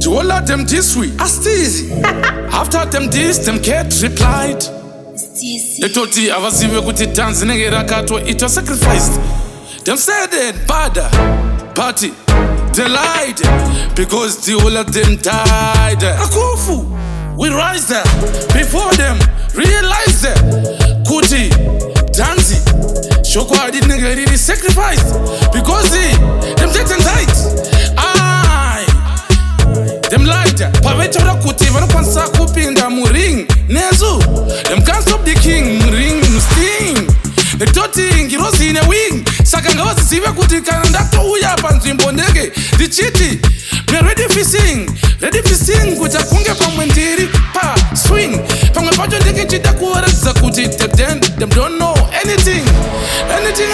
To all of them this way, Steezy. After them this, them cat replied. They told the Avasive with the dance in it was sacrificed. Them said it, bada, party, they lied, because the all of them died. Akufu, we rise there, before them, realize that. Kuti, Danzi, Shokwa didn't get it sacrificed, because them dead and died. Them lied, Pavechora Kuti, Vanapansa Kupinda Muring, Nezu, them can't stop the king, ring, sting. The toting, heroes in a wing, Sakangawas, Siva Kuti, Kananda, Uya, Panzimbonege, the chitty. Me ready for sing, with a kunga from Wendiri, pa, swing. From a pageant, they get the quarter, Zakuti, them don't know anything. Anything.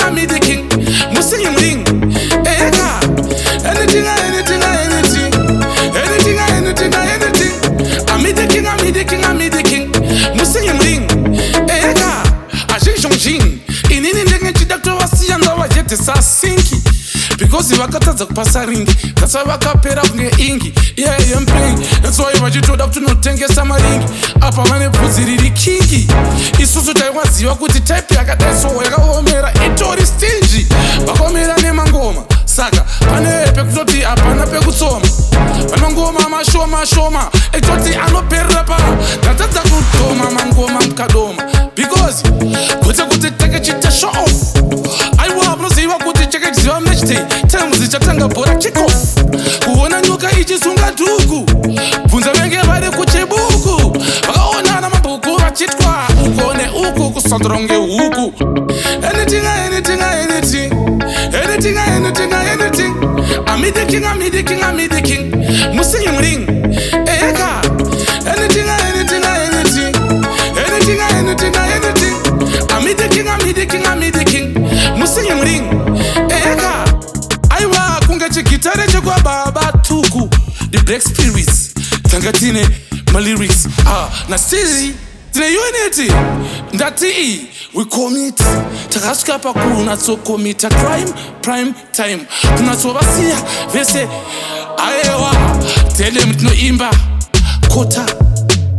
I'm the king. Muslim ring. Ega. Anything. I'm the king. Muslim ring. Ega. Ajin. In doctor was see and our jet is sinky. Because you are cut as a passing. That's why I can't pay up near inky. Yeah, I'm paying. That's why you told up to not take a summer ring. Up a man puts it kinky. It's also time was you are good to type. I got that so I go home. It's all stingy. But come here and name Angoma. Saga. Pane Pekoti up and a Pekutom. Mangoma, Shoma. It's what the Ano Perapa. That's a good Toma, Mangoma, Kadoma. Because put a good take a chit to show off. I want to see what good check it. Tell me the Chatanga Bora kick off. Who wanna look at each Sunga Dugu? Punza Menge by the Kuchebuku. Baona Mabuku, Chitwa, Ukone Uku, Sandronge Uku. Anything. I'm the king. Muslim ring. Eka. Anything. I'm the king. Muslim ring. Eka. Aiwa kunga chikitare chakwa baba tuku. The black spirits. Tangatine, my lyrics. Na Steezy. Tine unity. Ndati. We commit. Takasuka pa kuna so commit a crime. Prime time. Kuna so basia. Vese. Aewa. Tell them no imba.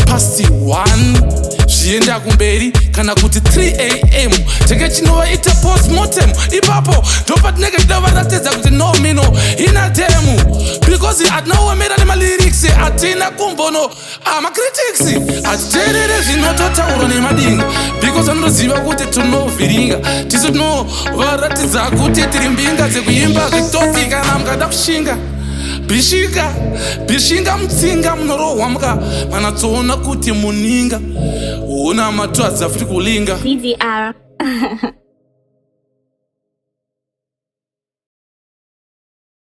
*1. Shienda kumberi kana kuti 3 AM. Teke chinowa ita postmortem. Ipapo dopa nigga dava nateza kuti no mino ina temu. Because he had no made any lyrics. Atina kumbono ama critics. Aterere zinotota urone madinga. Because anoziva kuti tuno viringa. Tisu no varatiza kuti tirimbinga zekuimba vitoti kana mkada kushinga. Bishinga mtsinga mnoro wamka manatsoona kuti muninga una matwa zafri kulinga CDR